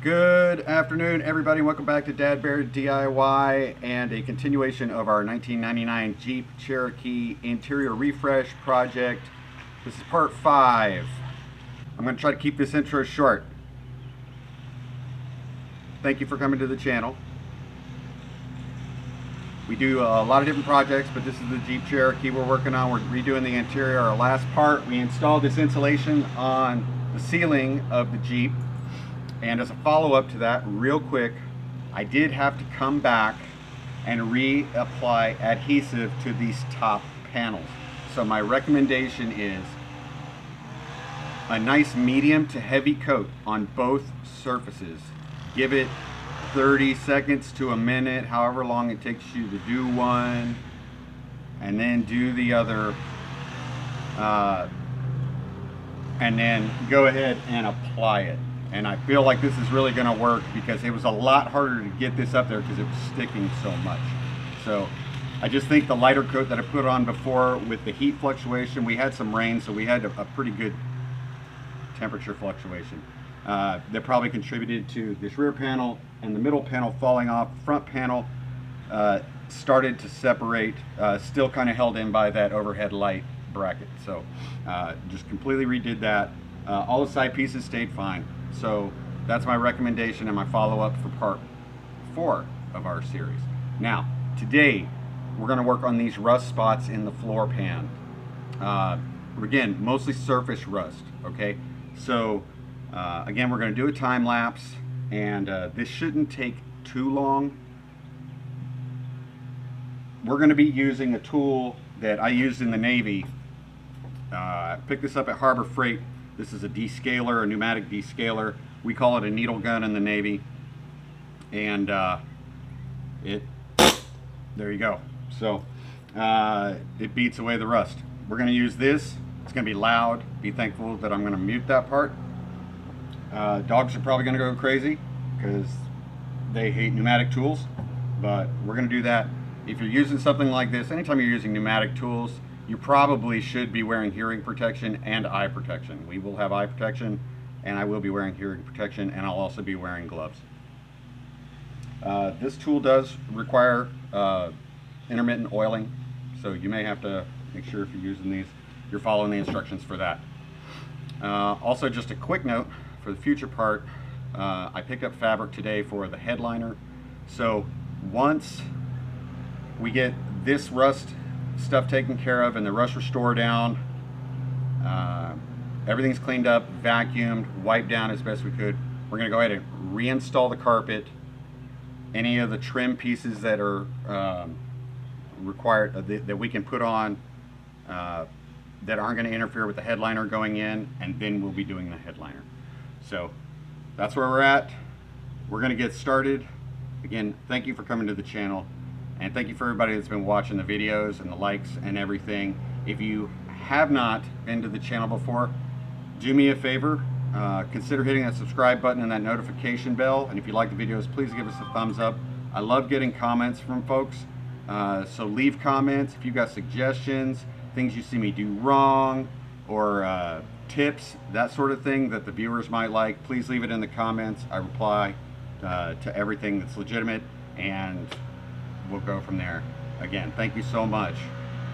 Good afternoon, everybody. Welcome back to Dad Bear DIY and a continuation of our 1999 Jeep Cherokee interior refresh project. This is part 5. I'm going to try to keep this intro short. Thank you for coming to the channel. We do a lot of different projects, but this is the Jeep Cherokee we're working on. We're redoing the interior. Our last part, we installed this insulation on the ceiling of the Jeep. And as a follow-up to that, real quick, I did have to come back and reapply adhesive to these top panels. So my recommendation is a nice medium to heavy coat on both surfaces. Give it 30 seconds to a minute, however long it takes you to do one, and then do the other, and then go ahead and apply it. And I feel like this is really going to work because it was a lot harder to get this up there because it was sticking so much. So I just think the lighter coat that I put on before with the heat fluctuation, we had some rain, so we had a pretty good temperature fluctuation. That probably contributed to this rear panel and the middle panel falling off. Front panel started to separate, still kind of held in by that overhead light bracket. So just completely redid that. All the side pieces stayed fine. So that's my recommendation and my follow-up for part 4 of our series. Now, today we're going to work on these rust spots in the floor pan. Again, mostly surface rust, okay? So again, we're going to do a time lapse, and this shouldn't take too long. We're going to be using a tool that I used in the Navy. I picked this up at Harbor Freight. This is a descaler, a pneumatic descaler. We call it a needle gun in the Navy. And there you go. So it beats away the rust. We're going to use this. It's going to be loud. Be thankful that I'm going to mute that part. Dogs are probably going to go crazy because they hate pneumatic tools. But we're going to do that. If you're using something like this, anytime you're using pneumatic tools, you probably should be wearing hearing protection and eye protection. We will have eye protection, and I will be wearing hearing protection, and I'll also be wearing gloves. This tool does require intermittent oiling, so you may have to make sure if you're using these, you're following the instructions for that. Also, just a quick note for the future part, I picked up fabric today for the headliner. So once we get this rust stuff taken care of and the rust restore down, everything's cleaned up, vacuumed, wiped down as best we could, we're going to go ahead and reinstall the carpet. Any of the trim pieces that are required that we can put on that aren't going to interfere with the headliner going in, and then we'll be doing the headliner. So that's where we're at. We're going to get started. Again, thank you for coming to the channel. And thank you for everybody that's been watching the videos and the likes and everything. If you have not been to the channel before, do me a favor. Consider hitting that subscribe button and that notification bell. And if you like the videos, please give us a thumbs up. I love getting comments from folks. So leave comments if you've got suggestions, things you see me do wrong, or tips, that sort of thing that the viewers might like. Please leave it in the comments. I reply to everything that's legitimate, and we'll go from there. Again, thank you so much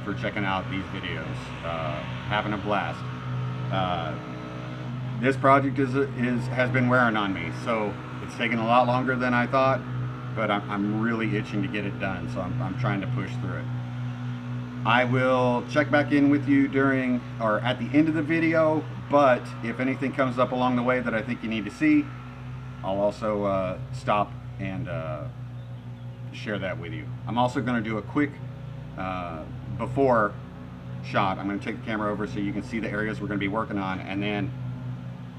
for checking out these videos. Having a blast. This project has been wearing on me, so it's taken a lot longer than I thought, but I'm really itching to get it done, so I'm trying to push through it. I will check back in with you during or at the end of the video, but if anything comes up along the way that I think you need to see, I'll also stop and share that with you. I'm also going to do a quick before shot. I'm going to take the camera over so you can see the areas we're going to be working on, and then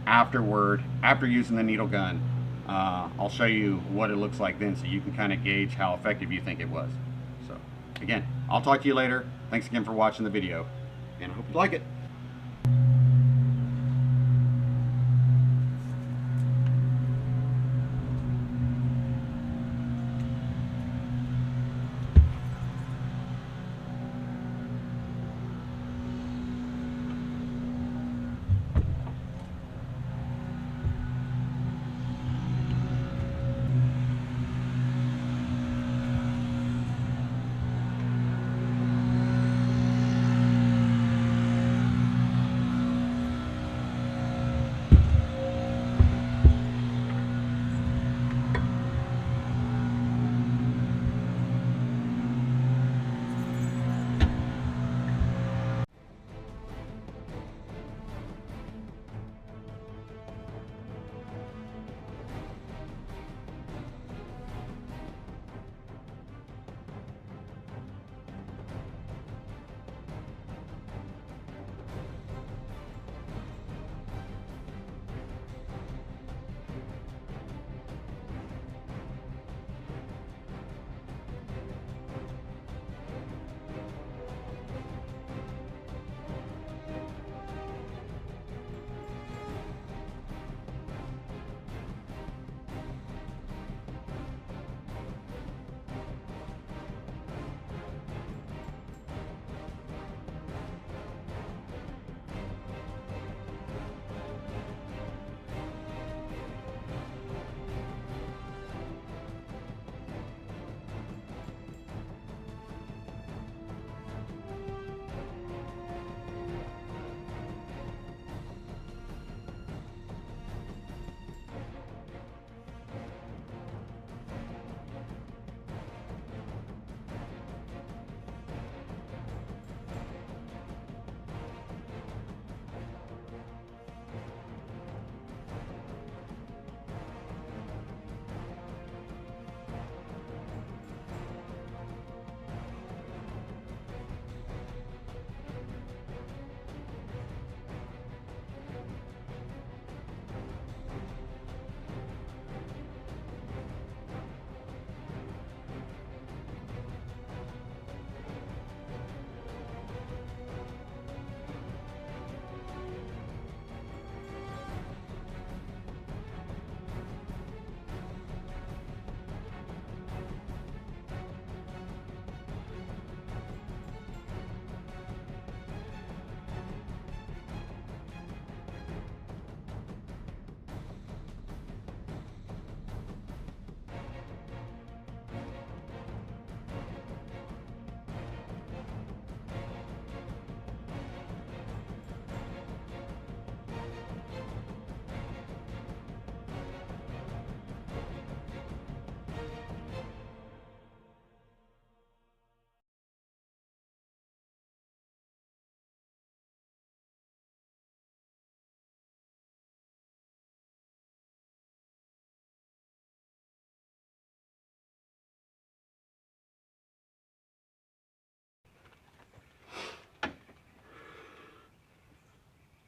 afterward, after using the needle gun, I'll show you what it looks like then, so you can kind of gauge how effective you think it was. So again, I'll talk to you later. Thanks again for watching the video, and I hope you like it.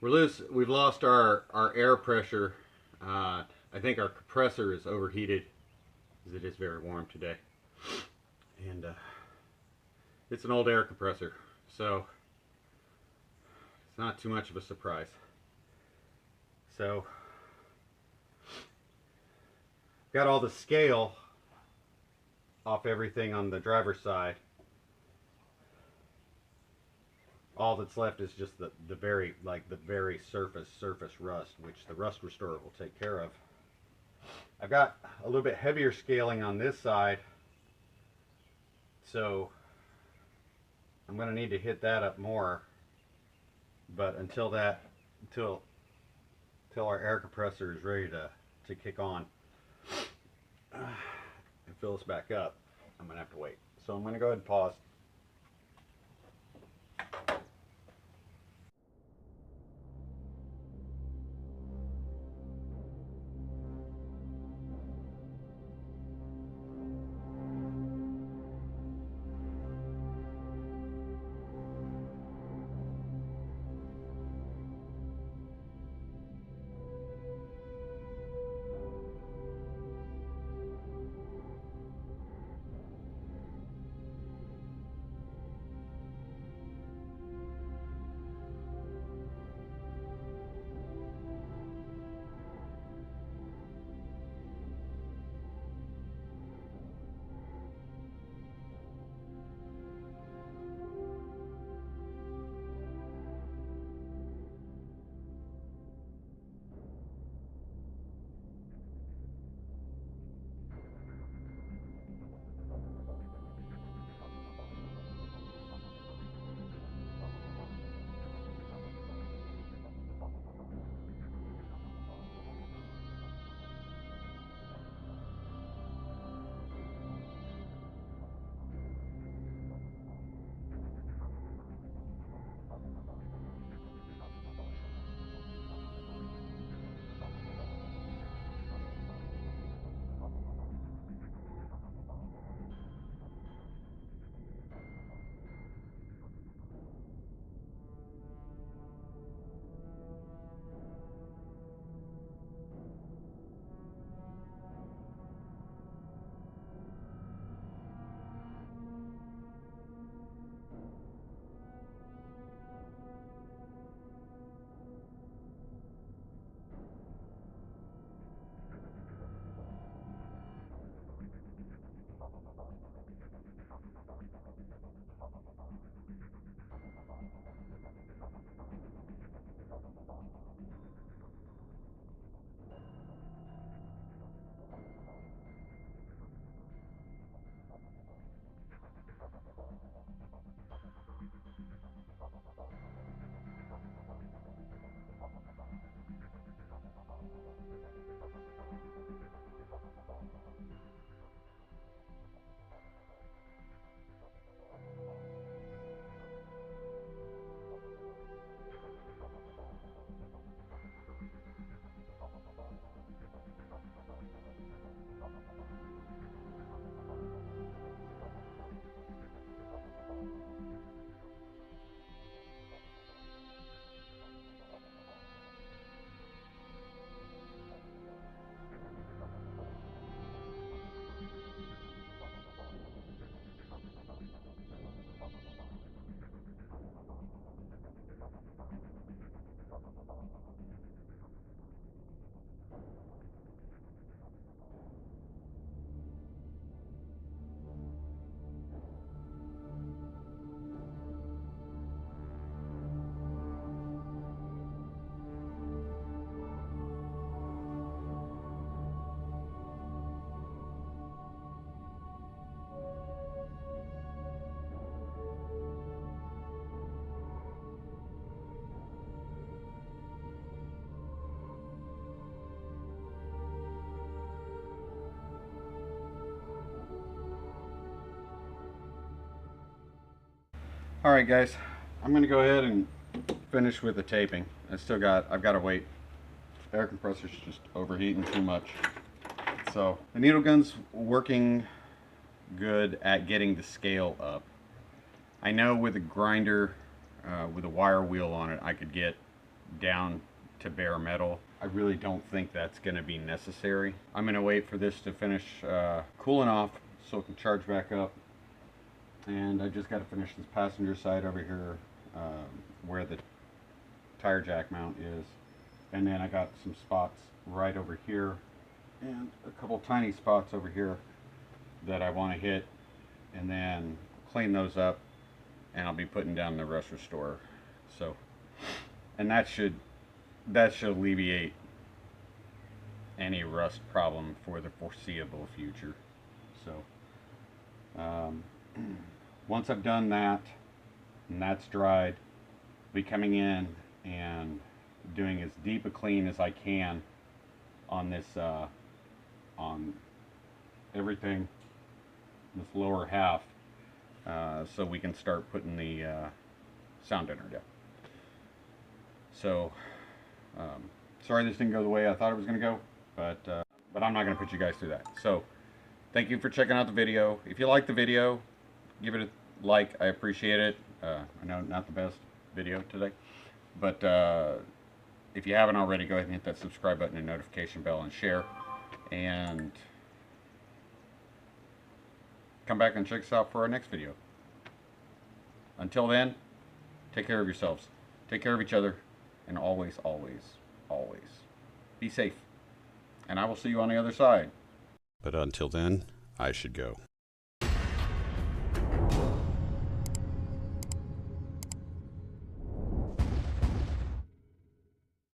We've lost our air pressure. I think our compressor is overheated because it is very warm today. And it's an old air compressor, so it's not too much of a surprise. So got all the scale off everything on the driver's side. All that's left is just the very surface rust, which the rust restorer will take care of. I've got a little bit heavier scaling on this side, so I'm going to need to hit that up more. But until our air compressor is ready to kick on and fill us back up, I'm going to have to wait. So I'm going to go ahead and pause. All right, guys, I'm gonna go ahead and finish with the taping. I've got to wait. Air compressor's just overheating too much. So the needle gun's working good at getting the scale up. I know with a grinder, with a wire wheel on it, I could get down to bare metal. I really don't think that's going to be necessary. I'm going to wait for this to finish cooling off so it can charge back up. And I just got to finish this passenger side over here where the tire jack mount is. And then I got some spots right over here and a couple tiny spots over here that I want to hit and then clean those up, and I'll be putting down the rust restore. So, and that should alleviate any rust problem for the foreseeable future. So once I've done that and that's dried, I'll be coming in and doing as deep a clean as I can on this on everything, this lower half, so we can start putting the sound deadener down. So sorry this didn't go the way I thought it was going to go, but I'm not going to put you guys through that. So thank you for checking out the video. If you like the video, give it a like. I appreciate it. I know not the best video today, but if you haven't already, go ahead and hit that subscribe button and notification bell and share. And come back and check us out for our next video. Until then, take care of yourselves. Take care of each other. And always, always, always be safe. And I will see you on the other side. But until then, I should go.